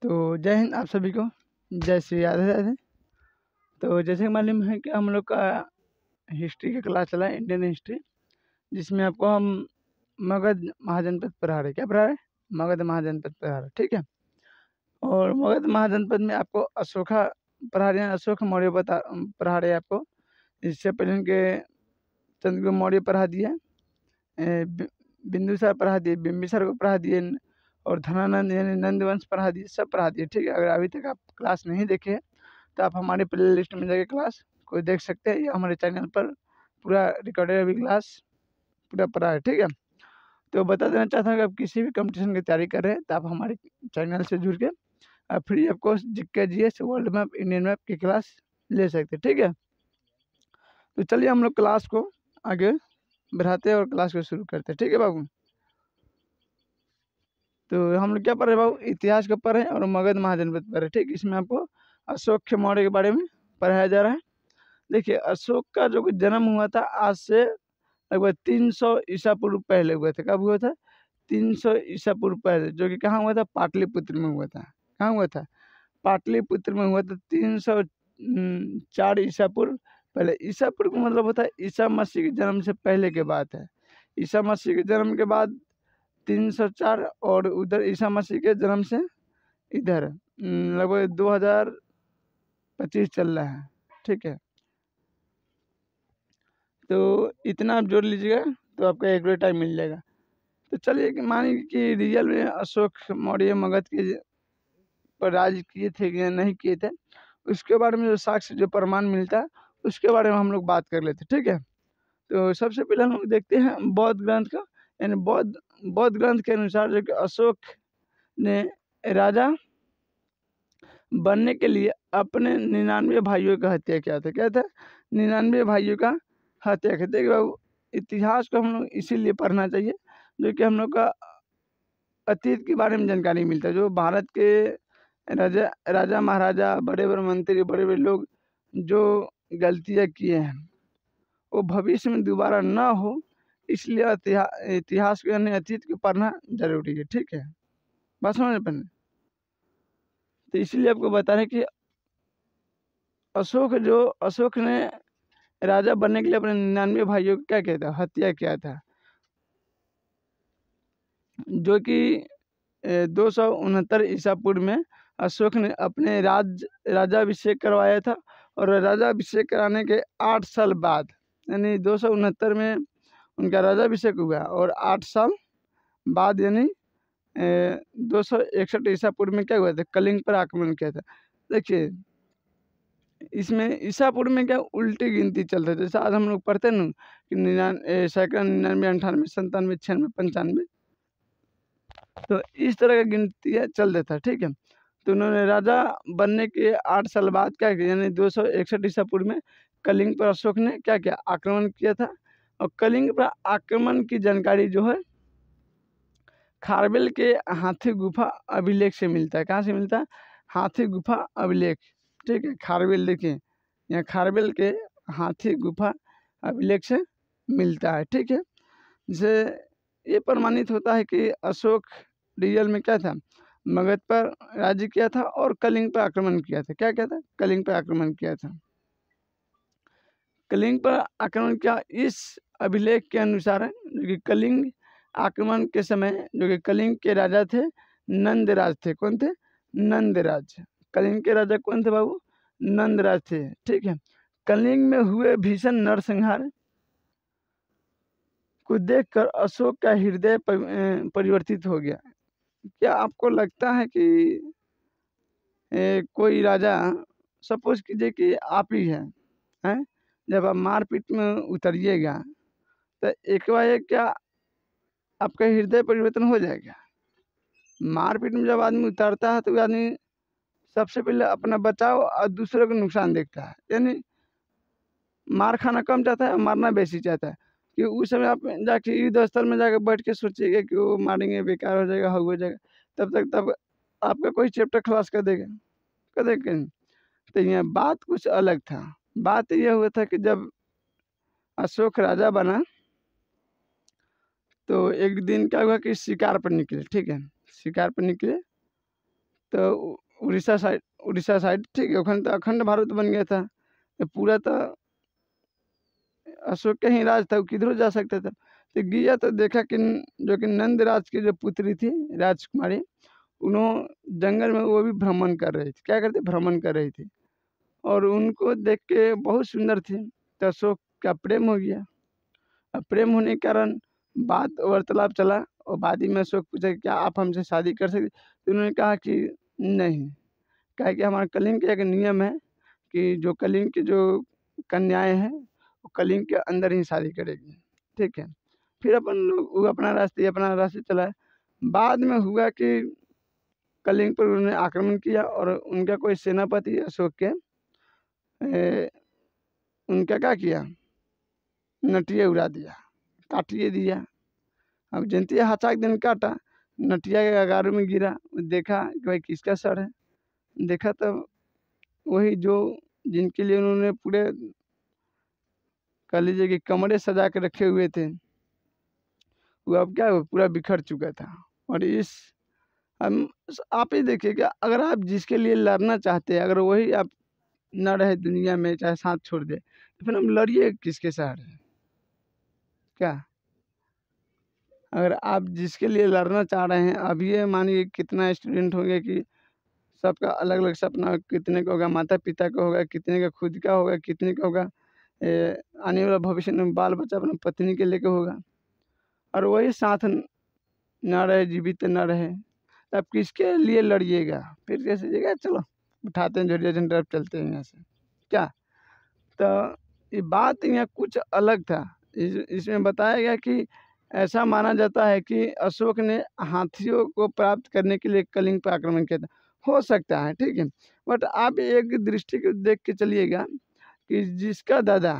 तो जय हिंद आप सभी को, जय श्री राधे राधे। तो जैसे कि मालूम है कि हम लोग का हिस्ट्री का क्लास चला है, इंडियन हिस्ट्री, जिसमें आपको हम मगध महाजनपद पढ़ा रहे। क्या पढ़ा रहे? मगध महाजनपद पढ़ा रहे, ठीक है। और मगध महाजनपद में आपको अशोका पढ़ा रहे हैं, अशोक मौर्य पढ़ा रहे हैं आपको। इससे पहले उनके चंद्रगुप्त मौर्य पढ़ा दिए, बिंदुसार पढ़ा दिए, बिंबिसार को पढ़ा दिए, और धनानंद यानी नंदवंश पढ़ा दिए, सब पढ़ा दिए, ठीक है। अगर अभी तक आप क्लास नहीं देखे तो आप हमारे प्ले लिस्ट में जाके क्लास को देख सकते हैं, या हमारे चैनल पर पूरा रिकॉर्डेड अभी क्लास पूरा पढ़ा है, ठीक है। तो बता देना चाहता हूँ कि आप किसी भी कंपटीशन की तैयारी कर रहे हैं तो आप हमारे चैनल से जुड़ के आप free of cost GK GS, world map, Indian map की क्लास ले सकते हैं, ठीक है। तो चलिए हम लोग क्लास को आगे बढ़ाते हैं और क्लास को शुरू करते हैं, ठीक है बाबू। तो हम लोग क्या पढ़ रहे हैं बाबू? इतिहास को पढ़ रहे हैं और मगध महाजनपद पढ़ रहे हैं, ठीक। इसमें आपको अशोक मौर्य के बारे में पढ़ाया जा रहा है। देखिए, अशोक का जो जन्म हुआ था आज से लगभग 300 ईसा पूर्व पहले हुआ था। कब हुआ था? 300 ईसा पूर्व पहले, जो कि कहाँ हुआ था? पाटलिपुत्र में हुआ था। कहाँ हुआ था? पाटलिपुत्र में हुआ था 304 ईसा पूर्व पहले। ईसा पूर्व का मतलब होता है ईसा मसीह के जन्म से पहले के बात है। ईसा मसीह के जन्म के बाद 304, और उधर ईसा मसीह के जन्म से इधर लगभग 2025 चल रहा है, ठीक है। तो इतना आप जोड़ लीजिएगा तो आपका एक्यूरेट टाइम मिल जाएगा। तो चलिए कि मानिए कि रियल में अशोक मौर्य मगध के पर राज किए थे या नहीं किए थे, उसके बारे में जो साक्ष्य, जो प्रमाण मिलता है, उसके बारे में हम लोग बात कर लेते, ठीक है। तो सबसे पहले हम लोग देखते हैं बौद्ध ग्रंथ का, यानी बौद्ध ग्रंथ के अनुसार जो कि अशोक ने राजा बनने के लिए अपने 99 भाइयों का हत्या किया था। क्या था? 99 भाइयों का हत्या किया। देखिए बाबू, इतिहास को हम लोग इसीलिए पढ़ना चाहिए जो कि हम लोग का अतीत के बारे में जानकारी मिलता है। जो भारत के राजा महाराजा, बड़े बड़े मंत्री, बड़े बड़े लोग जो गलतियाँ किए हैं वो भविष्य में दोबारा ना हो, इसलिए इतिहास को यानी अतीत को पढ़ना जरूरी है, ठीक है। बात समझ पड़ने। तो इसीलिए आपको बता रहे कि अशोक ने राजा बनने के लिए अपने 99 भाइयों को क्या किया था? हत्या किया था, जो कि 269 ईसा पूर्व में अशोक ने अपने राजाभिषेक करवाया था। और राजाभिषेक कराने के 8 साल बाद, यानी 269 में उनका राजाभिषेक हुआ, और 8 साल बाद यानी 261 ईसा पूर्व में क्या हुआ था? कलिंग पर आक्रमण किया था। देखिए, इसमें ईसा पूर्व में क्या उल्टी गिनती चल रही है। जैसे आज हम लोग पढ़ते हैं ना कि सैकड़ा, 99, 98, 97, 96, 95, तो इस तरह का गिनती चल रहा था, ठीक है। तो उन्होंने राजा बनने के 8 साल बाद क्या किया, यानी 261 ईसा पूर्व में कलिंग पर अशोक ने क्या किया? आक्रमण किया था। और कलिंग पर आक्रमण की जानकारी जो है खारवेल के हाथी गुफा अभिलेख से मिलता है। कहाँ से मिलता है? हाथी गुफा अभिलेख, ठीक है। खारवेल, देखिए यहाँ खारवेल के हाथी गुफा अभिलेख से मिलता है, ठीक है। जिसे ये प्रमाणित होता है कि अशोक रियल में क्या था? मगध पर राज्य किया था और कलिंग पर आक्रमण किया था। क्या किया था? कलिंग पर आक्रमण किया था। कलिंग पर आक्रमण किया इस अभिलेख के अनुसार है, जो कि कलिंग आक्रमण के समय जो कि कलिंग के राजा थे नंदराज थे। कौन थे? नंदराज। कलिंग के राजा कौन थे बाबू? नंदराज थे, ठीक है। कलिंग में हुए भीषण नरसंहार को देखकर अशोक का हृदय परिवर्तित हो गया। क्या आपको लगता है कि कोई राजा, सपोज कीजिए कि आप ही हैं, जब आप मारपीट में उतरिएगा तो एक बार क्या आपका हृदय परिवर्तन हो जाएगा? मारपीट में जब आदमी उतरता है तो वो आदमी सबसे पहले अपना बचाव और दूसरों को नुकसान देखता है, यानी मार खाना कम चाहता है, मारना बेसी चाहता है। कि उस समय आप जाके युद्ध स्थल में जाकर बैठ के सोचिएगा कि वो मारेंगे, बेकार हो जाएगा, हो जाएगा, तब आपका कोई चैप्टर खलास कर देगा, कर देगा। तो यह बात कुछ अलग था। बात यह हुआ था कि जब अशोक राजा बना तो एक दिन क्या हुआ कि शिकार पर निकले, ठीक है। शिकार पर निकले तो उड़ीसा साइड ठीक है, ओखन तो अखंड भारत बन गया था। तो पूरा तो अशोक का ही राज था, वो किधरों जा सकता था। तो गया तो देखा कि जो कि नंद राज की जो पुत्री थी राजकुमारी, उन्होंने जंगल में वो भी भ्रमण कर रही थी। क्या करते, भ्रमण कर रही थी, और उनको देख के बहुत सुंदर थी। तो अशोक का प्रेम हो गया। अब प्रेम होने के कारण बात वार्तालाप चला, और बाद ही में अशोक पूछा कि क्या आप हमसे शादी कर सकते? तो उन्होंने कहा कि नहीं, कहा कि हमारा कलिंग का एक नियम है कि जो कलिंग की जो कन्याएं हैं वो कलिंग के अंदर ही शादी करेगी। ठीक है, फिर अपन लोग वो अपना रास्ते चला। बाद में हुआ कि कलिंग पर उन्होंने आक्रमण किया, और उनका कोई सेनापति अशोक के उनका क्या किया, नटिया उड़ा दिया, काटिए दिया। अब जनती हचाक दिन काटा, नटिया के अगारों में गिरा। देखा कि भाई किसका सर है, देखा तब वही जो जिनके लिए उन्होंने पूरे कह लीजिए कि कमरे सजा के रखे हुए थे, वो अब क्या पूरा बिखर चुका था। और इस हम आप ही देखिए कि अगर आप जिसके लिए लड़ना चाहते हैं, अगर वही आप न रहे दुनिया में, चाहे साथ छोड़ दे, तो फिर हम लड़िए किसके सहारे? क्या अगर आप जिसके लिए लड़ना चाह रहे हैं, अभी ये मानिए कितना स्टूडेंट होंगे कि सबका अलग अलग सपना, कितने का होगा माता पिता का होगा, कितने का खुद का होगा, कितने का होगा आने वाला भविष्य में बाल बच्चा अपनी पत्नी के लेके होगा, और वही साथ ना रहे, जीवित ना रहे, तो आप किसके लिए लड़िएगा? फिर कैसे जगह चलो उठाते हैं झोरिया झंडा, चलते हैं यहाँ से। क्या तो ये बात यहाँ कुछ अलग था। इसमें बताया गया कि ऐसा माना जाता है कि अशोक ने हाथियों को प्राप्त करने के लिए कलिंग पर आक्रमण किया था। हो सकता है, ठीक है, बट आप एक दृष्टि को देख के चलिएगा कि जिसका दादा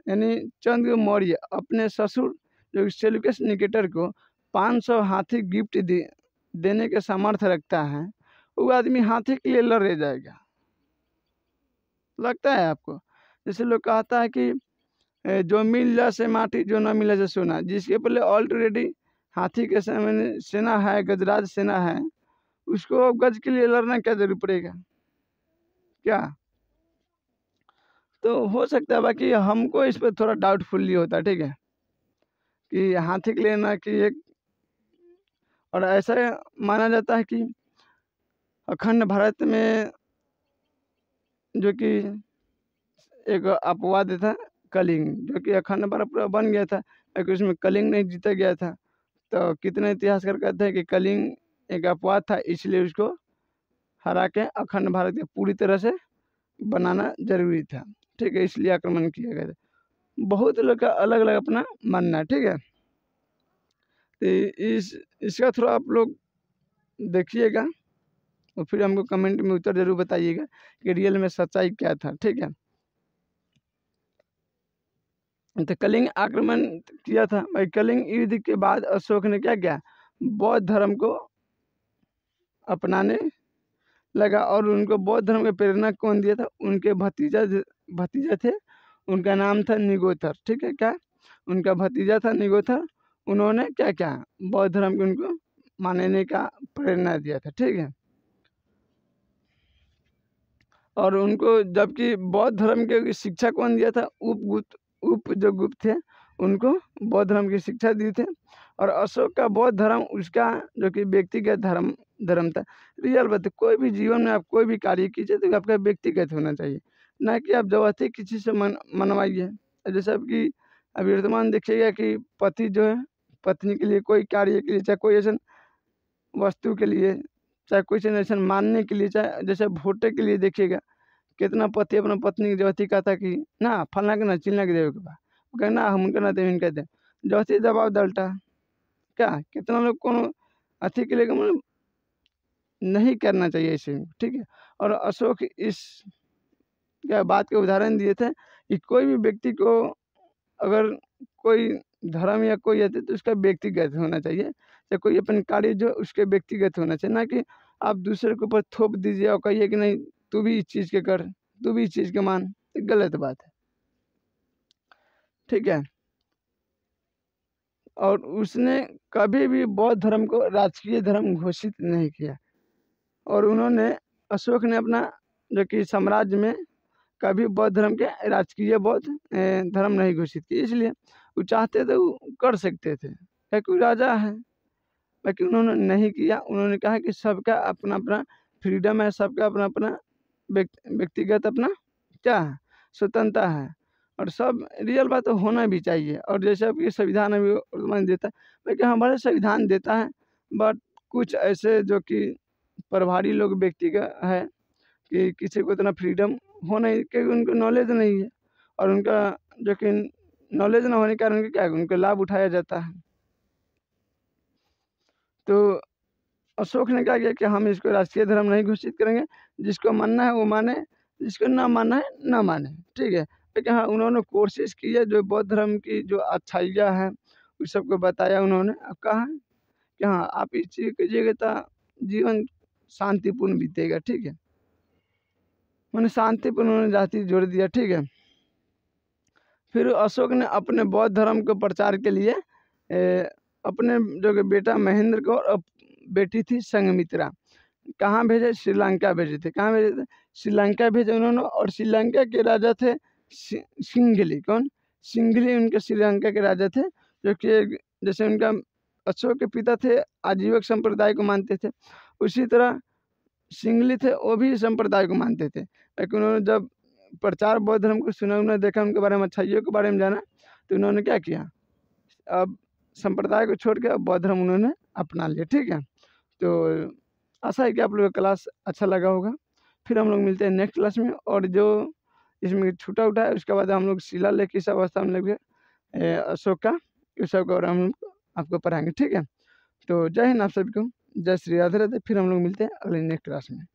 यानी चंद्र मौर्य अपने ससुर जो सेल्यूकस निकेटर को 500 हाथी गिफ्ट देने के सामर्थ्य रखता है, वो आदमी हाथी के लिए लड़ जाएगा? लगता है आपको? जैसे लोग कहता है कि जो मिल जा से माटी, जो ना मिला से सोना। जिसके पहले ऑलरेडी हाथी के समय सेना है, गजराज सेना है, उसको गज के लिए लड़ना क्या जरूर पड़ेगा? क्या तो हो सकता है, बाकी हमको इस पर थोड़ा डाउटफुली होता है, ठीक है, कि हाथी के लिए ना कि एक, और ऐसा माना जाता है कि अखंड भारत में जो कि एक अपवाद था कलिंग, जो कि अखंड भारत पूरा बन गया था, लेकिन उसमें कलिंग नहीं जीता गया था। तो कितने इतिहासकार कहते हैं कि कलिंग एक अपवाद था, इसलिए उसको हरा के अखंड भारत को पूरी तरह से बनाना जरूरी था। ठीक है, इसलिए आक्रमण किया गया था। बहुत लोग का अलग अलग अपना मानना है, ठीक है। तो इसका थोड़ा आप लोग देखिएगा, और फिर हमको कमेंट में उत्तर जरूर बताइएगा कि रियल में सच्चाई क्या था, ठीक है। तो कलिंग आक्रमण किया था भाई। कलिंग युद्ध के बाद अशोक ने क्या किया, बौद्ध धर्म को अपनाने लगा, और उनको बौद्ध धर्म की प्रेरणा कौन दिया था? उनके भतीजा थे, उनका नाम था निगोथर। ठीक है, क्या उनका भतीजा था निगोथर, उन्होंने क्या क्या बौद्ध धर्म को उनको मानने का प्रेरणा दिया था, ठीक है। और उनको जबकि बौद्ध धर्म की शिक्षा कौन दिया था? उप जो गुप्त थे, उनको बौद्ध धर्म की शिक्षा दी थी। और अशोक का बौद्ध धर्म उसका जो कि व्यक्तिगत धर्म था। रियल बात है, कोई भी जीवन में आप कोई भी कार्य कीजिए तो आपका व्यक्तिगत होना चाहिए, ना कि आप जबरदस्ती किसी से मनवाइए। जैसे कि अभी वर्तमान देखिएगा कि पति जो है पत्नी के लिए कोई कार्य के लिए, चाहे कोई ऐसा वस्तु के लिए, चाहे कोई ऐसा मानने के लिए, चाहे जैसे वोटे के लिए देखिएगा, कितना पति अपना पत्नी की जबरदस्ती कहता कि ना फलना के ना चिलना के देवे के बा, कहना हम उनका ना देवे इनका दे, जबरदस्ती दबाव डलता। क्या कितना लोग को अथी के लिए मतलब नहीं करना चाहिए इसे, ठीक है। और अशोक इस क्या बात के उदाहरण दिए थे कि कोई भी व्यक्ति को अगर कोई धर्म या कोई है तो उसका व्यक्तिगत होना चाहिए, या कोई अपन कार्य जो उसके व्यक्तिगत होना चाहिए, ना कि आप दूसरे के ऊपर थोप दीजिए और कहिए कि नहीं तू भी इस चीज़ के कर, तू भी इस चीज़ के मान। तो गलत बात है, ठीक है। और उसने कभी भी बौद्ध धर्म को राजकीय धर्म घोषित नहीं किया। और उन्होंने अशोक ने अपना जो कि साम्राज्य में कभी बौद्ध धर्म के राजकीय बौद्ध धर्म नहीं घोषित किए, इसलिए वो चाहते थे वो कर सकते थे, क्या कोई राजा है, लेकिन उन्होंने नहीं किया। उन्होंने कहा कि सबका अपना अपना फ्रीडम है, सबका अपना अपना व्यक्तिगत अपना क्या है, स्वतंत्रता है, और सब रियल बात तो होना भी चाहिए। और जैसे अब ये संविधान अभी वर्तमान देता है, लेकिन हमारे संविधान देता है, बट कुछ ऐसे जो कि प्रभारी लोग व्यक्तिगत है कि किसी को इतना फ्रीडम हो नहीं, क्योंकि उनको नॉलेज नहीं है, और उनका जो कि नॉलेज ना होने के कारण क्या है, उनका लाभ उठाया जाता है। तो अशोक ने क्या किया कि हम इसको राष्ट्रीय धर्म नहीं घोषित करेंगे, जिसको मानना है वो माने, जिसको ना मानना है ना माने, ठीक है। लेकिन हाँ, उन्होंने कोशिश की है, जो बौद्ध धर्म की जो अच्छाइयाँ हैं उस सबको बताया उन्होंने। अब कहा कि हाँ, आप इस चीज़ कीजिएगा तो जीवन शांतिपूर्ण बीतेगा, ठीक है। मैंने शांतिपूर्ण उन्होंने जाति जोड़ दिया, ठीक है। फिर अशोक ने अपने बौद्ध धर्म के प्रचार के लिए अपने जो कि बेटा महेंद्र को और बेटी थी संघमित्रा कहाँ भेजे, श्रीलंका भेजे थे। कहाँ भेजे थे? श्रीलंका भेजे उन्होंने। और श्रीलंका के राजा थे सिंघली। कौन? सिंघली उनके श्रीलंका के राजा थे, जो कि जैसे उनका अशोक के पिता थे आजीवक संप्रदाय को मानते थे, उसी तरह सिंघली थे वो भी संप्रदाय को मानते थे। लेकिन उन्होंने जब प्रचार बौद्ध धर्म को सुना, उन्होंने देखा उनके बारे में, अच्छाइयों के बारे में जाना, तो उन्होंने क्या किया, अब संप्रदाय को छोड़ के अब बौद्ध धर्म उन्होंने अपना लिया, ठीक है। तो आशा है कि आप लोगों को क्लास अच्छा लगा होगा। फिर हम लोग मिलते हैं नेक्स्ट क्लास में, और जो इसमें छूटा उठा है उसके बाद हम लोग शिलालेख किस अवस्था में लगे अशोक का, उस सब और हम आपको पढ़ाएंगे, ठीक है। तो जय हिंद आप सभी को, जय श्री राधे राधे। फिर हम लोग मिलते हैं अगले नेक्स्ट क्लास में।